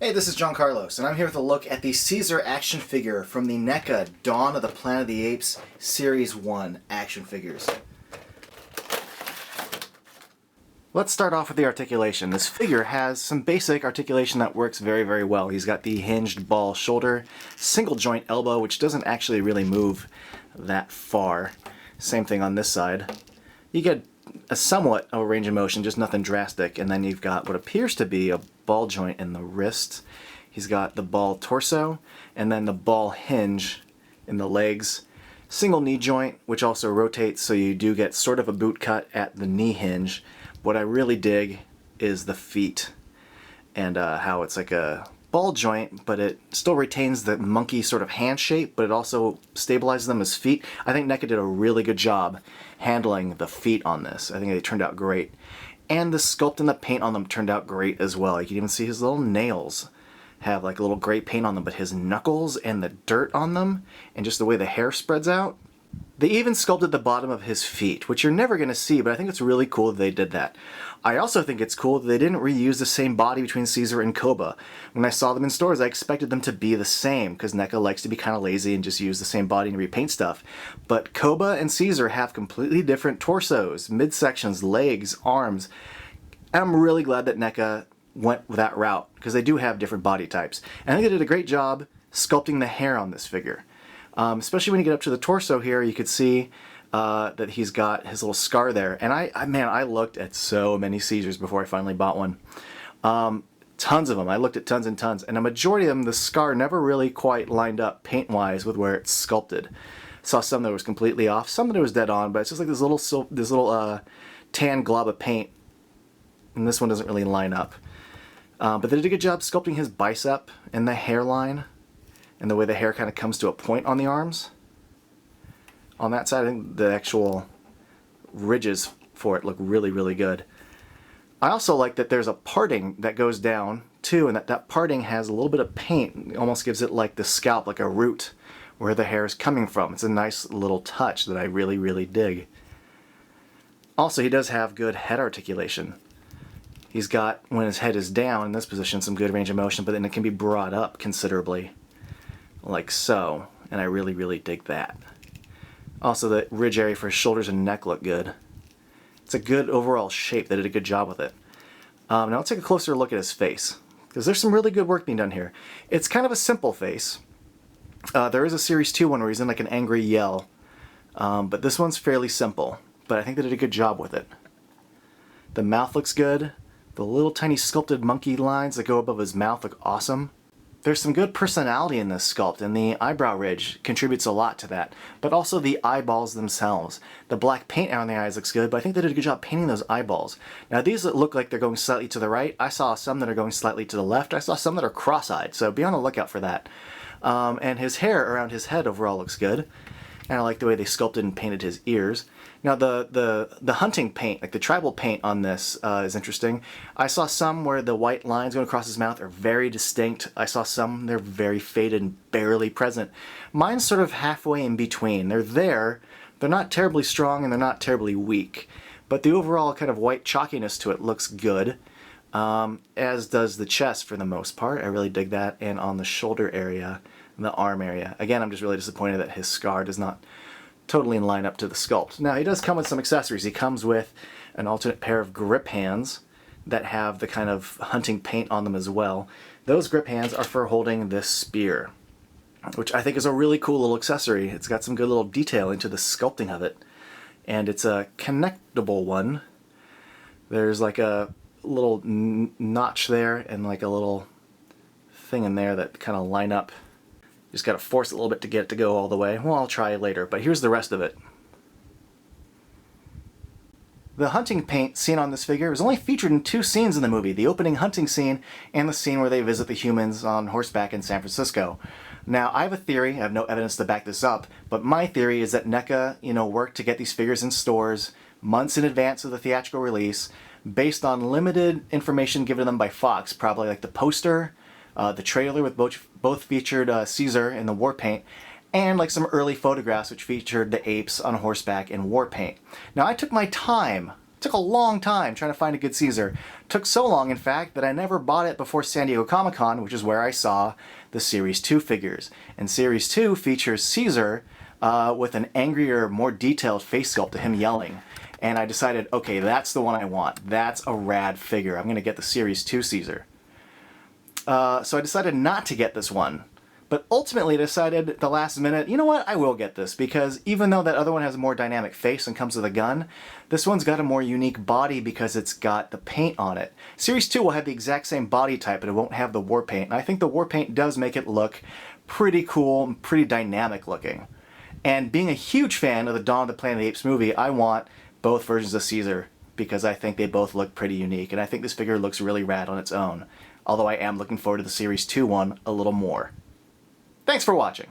Hey, this is John Carlos, and I'm here with a look at the Caesar action figure from the NECA Dawn of the Planet of the Apes Series 1 action figures. Let's start off with the articulation. This figure has some basic articulation that works very, very well. He's got the hinged ball shoulder, single joint elbow, which doesn't actually really move that far. Same thing on this side. You get a somewhat of a range of motion, just nothing drastic, and then you've got what appears to be a ball joint in the wrist. He's got the ball torso, and then the ball hinge in the legs. Single knee joint, which also rotates, so you do get sort of a boot cut at the knee hinge. What I really dig is the feet, and how it's like a ball joint, but it still retains the monkey sort of hand shape, but it also stabilizes them as feet. I think NECA did a really good job handling the feet on this. I think they turned out great. And the sculpt and the paint on them turned out great as well. You can even see his little nails have like a little gray paint on them, but his knuckles and the dirt on them, and just the way the hair spreads out. They even sculpted the bottom of his feet, which you're never going to see, but I think it's really cool that they did that. I also think it's cool that they didn't reuse the same body between Caesar and Koba. When I saw them in stores, I expected them to be the same, because NECA likes to be kind of lazy and just use the same body and repaint stuff. But Koba and Caesar have completely different torsos, midsections, legs, arms. And I'm really glad that NECA went that route, because they do have different body types. And I think they did a great job sculpting the hair on this figure. Especially when you get up to the torso here, you could see that he's got his little scar there. And I looked at so many Caesars before I finally bought one. Tons of them. I looked at tons and tons. And a majority of them, the scar never really quite lined up paint-wise with where it's sculpted. Saw some that was completely off, some that it was dead on, but it's just like this little tan glob of paint. And this one doesn't really line up. But they did a good job sculpting his bicep and the hairline, and the way the hair kind of comes to a point on the arms. On that side, I think the actual ridges for it look really, really good. I also like that there's a parting that goes down too, and that parting has a little bit of paint. It almost gives it like the scalp, like a root, where the hair is coming from. It's a nice little touch that I really, really dig. Also, he does have good head articulation. He's got, when his head is down in this position, some good range of motion, but then it can be brought up considerably, like so, and I really, really dig that. Also, the ridge area for his shoulders and neck look good. It's a good overall shape. They did a good job with it. Now let's take a closer look at his face, because there's some really good work being done here. It's kind of a simple face. There is a Series 2 one where he's in like an angry yell, but this one's fairly simple, but I think they did a good job with it. The mouth looks good. The little tiny sculpted monkey lines that go above his mouth look awesome. There's some good personality in this sculpt, and the eyebrow ridge contributes a lot to that, but also the eyeballs themselves. The black paint on the eyes looks good, but I think they did a good job painting those eyeballs. Now these look like they're going slightly to the right. I saw some that are going slightly to the left. I saw some that are cross-eyed, so be on the lookout for that. And his hair around his head overall looks good. And I like the way they sculpted and painted his ears. Now the hunting paint, like the tribal paint on this is interesting. I saw some where the white lines going across his mouth are very distinct. I saw some, they're very faded and barely present. Mine's sort of halfway in between. They're there, they're not terribly strong and they're not terribly weak. But the overall kind of white chalkiness to it looks good, as does the chest for the most part. I really dig that. And on the shoulder area, the arm area. Again, I'm just really disappointed that his scar does not totally line up to the sculpt. Now, he does come with some accessories. He comes with an alternate pair of grip hands that have the kind of hunting paint on them as well. Those grip hands are for holding this spear, which I think is a really cool little accessory. It's got some good little detail into the sculpting of it. And it's a connectable one. There's like a little notch there and like a little thing in there that kind of line up. Just got to force it a little bit to get it to go all the way. Well, I'll try later, but here's the rest of it. The hunting paint seen on this figure was only featured in 2 scenes in the movie, the opening hunting scene and the scene where they visit the humans on horseback in San Francisco. Now, I have a theory, I have no evidence to back this up, but my theory is that NECA, worked to get these figures in stores months in advance of the theatrical release, based on limited information given to them by Fox, probably like the poster, the trailer with both featured Caesar in the war paint, and like some early photographs which featured the apes on horseback in war paint. Now I took my time Took a long time trying to find a good Caesar. Took so long, in fact, that I never bought it before San Diego Comic-Con, which is where I saw the Series 2 figures. And Series 2 features Caesar with an angrier, more detailed face sculpt of him yelling. And I decided, okay, that's the one I want. That's a rad figure. I'm going to get the Series 2 Caesar. So I decided not to get this one. But ultimately decided at the last minute, you know what, I will get this, because even though that other one has a more dynamic face and comes with a gun, this one's got a more unique body because it's got the paint on it. Series 2 will have the exact same body type, but it won't have the war paint. And I think the war paint does make it look pretty cool and pretty dynamic looking. And being a huge fan of the Dawn of the Planet of the Apes movie, I want both versions of Caesar because I think they both look pretty unique. And I think this figure looks really rad on its own. Although I am looking forward to the Series 2 one a little more. Thanks for watching.